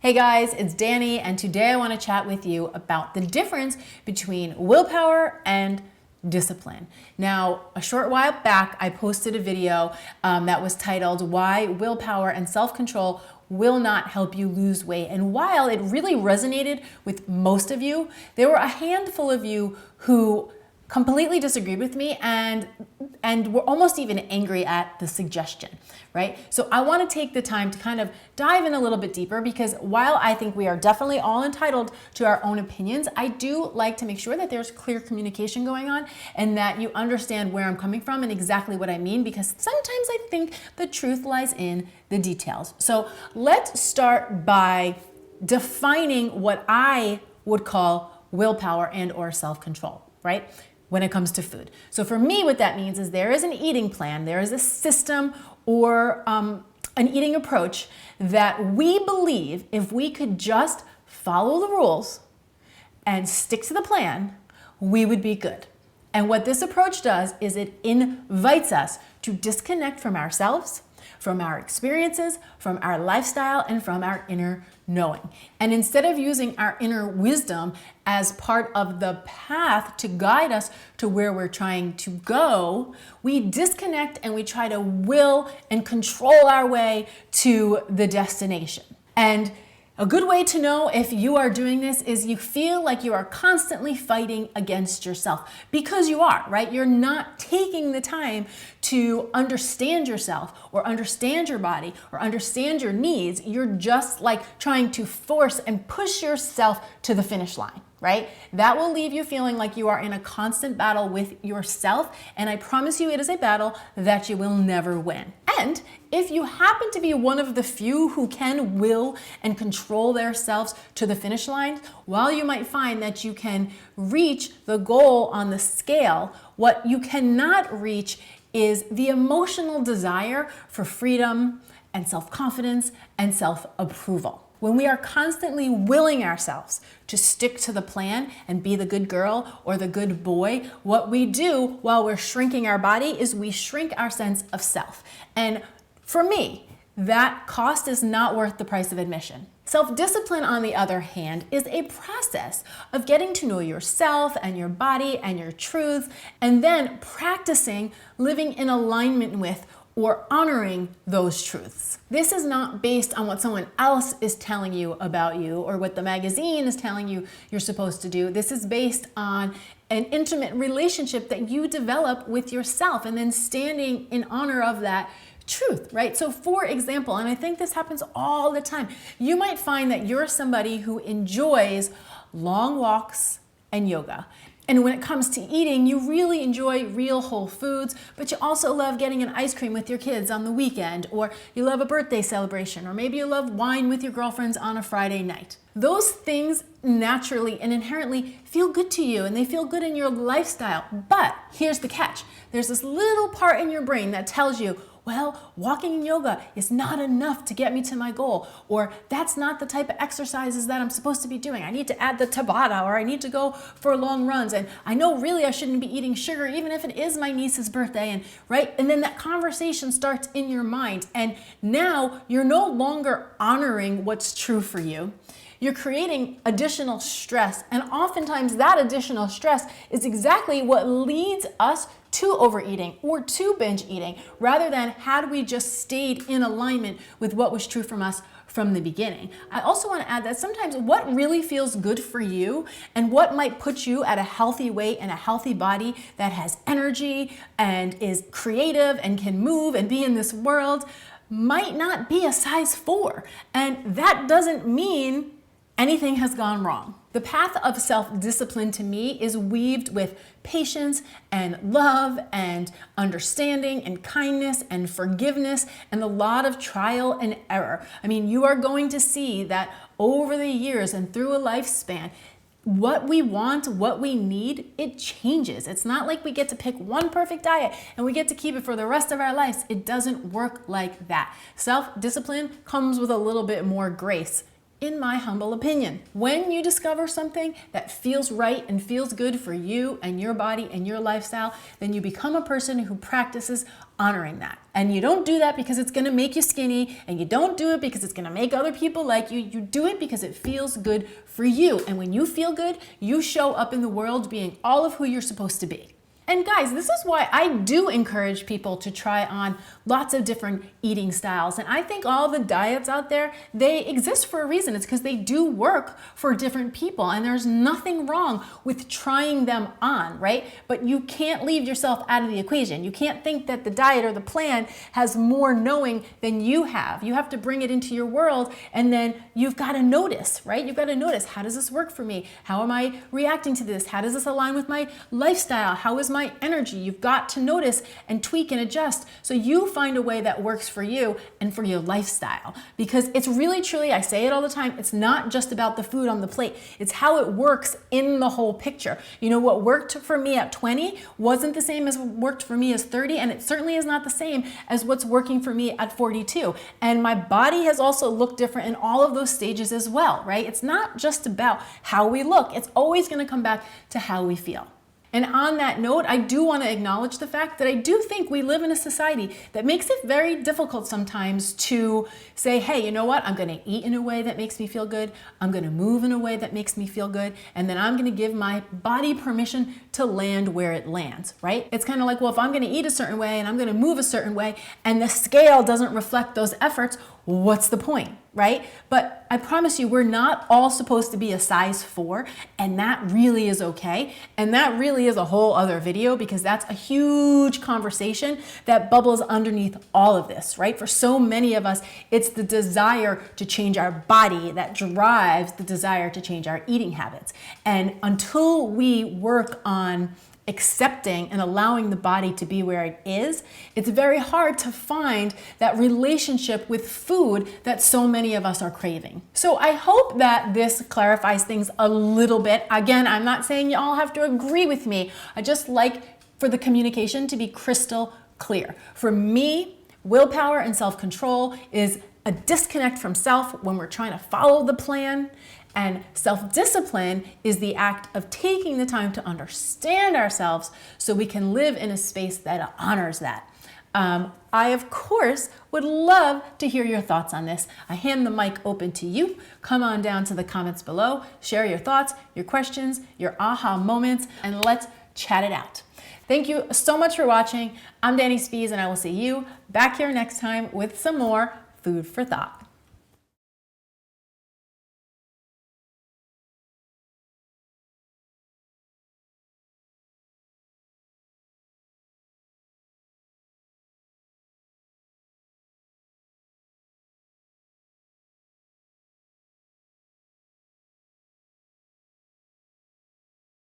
Hey guys, it's Danny, and today I want to chat with you about the difference between willpower and discipline. Now, a short while back, I posted a video that was titled, Why Willpower and Self-Control Will Not Help You Lose Weight. And while it really resonated with most of you, there were a handful of you who completely disagreed with me and were almost even angry at the suggestion, right? So I want to take the time to kind of dive in a little bit deeper, because while I think we are definitely all entitled to our own opinions, I do like to make sure that there's clear communication going on and that you understand where I'm coming from and exactly what I mean, because sometimes I think the truth lies in the details. So let's start by defining what I would call willpower and or self-control, right? When it comes to food. So for me, what that means is there is an eating plan, there is a system or an eating approach that we believe if we could just follow the rules and stick to the plan, we would be good. And what this approach does is it invites us to disconnect from ourselves, from our experiences, from our lifestyle, and from our inner knowing. And instead of using our inner wisdom as part of the path to guide us to where we're trying to go, we disconnect and we try to will and control our way to the destination. And a good way to know if you are doing this is you feel like you are constantly fighting against yourself, because you are, right? You're not taking the time to understand yourself or understand your body or understand your needs. You're just like trying to force and push yourself to the finish line, right? That will leave you feeling like you are in a constant battle with yourself. And I promise you, it is a battle that you will never win. And if you happen to be one of the few who can will and control themselves to the finish line, while you might find that you can reach the goal on the scale, what you cannot reach is the emotional desire for freedom and self-confidence and self-approval. When we are constantly willing ourselves to stick to the plan and be the good girl or the good boy, what we do while we're shrinking our body is we shrink our sense of self. And for me, that cost is not worth the price of admission. Self-discipline, on the other hand, is a process of getting to know yourself and your body and your truths, and then practicing living in alignment with or honoring those truths. This is not based on what someone else is telling you about you or what the magazine is telling you you're supposed to do. This is based on an intimate relationship that you develop with yourself and then standing in honor of that truth, right? So for example, and I think this happens all the time, you might find that you're somebody who enjoys long walks and yoga. And when it comes to eating, you really enjoy real whole foods, but you also love getting an ice cream with your kids on the weekend, or you love a birthday celebration, or maybe you love wine with your girlfriends on a Friday night. Those things naturally and inherently feel good to you, and they feel good in your lifestyle. But here's the catch. There's this little part in your brain that tells you, well, walking and yoga is not enough to get me to my goal, or that's not the type of exercises that I'm supposed to be doing. I need to add the Tabata, or I need to go for long runs, and I know really I shouldn't be eating sugar even if it is my niece's birthday, and right? And then that conversation starts in your mind, and now you're no longer honoring what's true for you. You're creating additional stress, and oftentimes that additional stress is exactly what leads us to overeating or to binge eating, rather than had we just stayed in alignment with what was true from us from the beginning. I also want to add that sometimes what really feels good for you and what might put you at a healthy weight and a healthy body that has energy and is creative and can move and be in this world might not be a size 4. And that doesn't mean anything has gone wrong. The path of self-discipline to me is weaved with patience and love and understanding and kindness and forgiveness and a lot of trial and error. I mean, you are going to see that over the years and through a lifespan, what we want, what we need, it changes. It's not like we get to pick one perfect diet and we get to keep it for the rest of our lives. It doesn't work like that. Self-discipline comes with a little bit more grace in my humble opinion. When you discover something that feels right and feels good for you and your body and your lifestyle, then you become a person who practices honoring that. And you don't do that because it's gonna make you skinny, and you don't do it because it's gonna make other people like you. You do it because it feels good for you. And when you feel good, you show up in the world being all of who you're supposed to be. And guys, this is why I do encourage people to try on lots of different eating styles. And I think all the diets out there, they exist for a reason. It's because they do work for different people, and there's nothing wrong with trying them on, right? But you can't leave yourself out of the equation. You can't think that the diet or the plan has more knowing than you have. You have to bring it into your world, and then you've got to notice, right? You've got to notice, how does this work for me? How am I reacting to this? How does this align with my lifestyle? How is my energy? You've got to notice and tweak and adjust so you find a way that works for you and for your lifestyle. Because it's really, truly, I say it all the time, it's not just about the food on the plate. It's how it works in the whole picture. You know, what worked for me at 20 wasn't the same as what worked for me as 30, and it certainly is not the same as what's working for me at 42. And my body has also looked different in all of those stages as well, right? It's not just about how we look. It's always going to come back to how we feel. And on that note, I do want to acknowledge the fact that I do think we live in a society that makes it very difficult sometimes to say, hey, you know what? I'm going to eat in a way that makes me feel good. I'm going to move in a way that makes me feel good. And then I'm going to give my body permission to land where it lands, right? It's kind of like, well, if I'm going to eat a certain way and I'm going to move a certain way and the scale doesn't reflect those efforts, what's the point, right? But I promise you, we're not all supposed to be a size 4, and that really is okay. And that really is a whole other video, because that's a huge conversation that bubbles underneath all of this, right? For so many of us, it's the desire to change our body that drives the desire to change our eating habits. And until we work on accepting and allowing the body to be where it is, it's very hard to find that relationship with food that so many of us are craving. So I hope that this clarifies things a little bit. Again, I'm not saying you all have to agree with me. I just like for the communication to be crystal clear. For me, willpower and self-control is a disconnect from self when we're trying to follow the plan. And self-discipline is the act of taking the time to understand ourselves so we can live in a space that honors that. I, of course, would love to hear your thoughts on this. I hand the mic open to you. Come on down to the comments below. Share your thoughts, your questions, your aha moments, and let's chat it out. Thank you so much for watching. I'm Danny Spies, and I will see you back here next time with some more food for thought.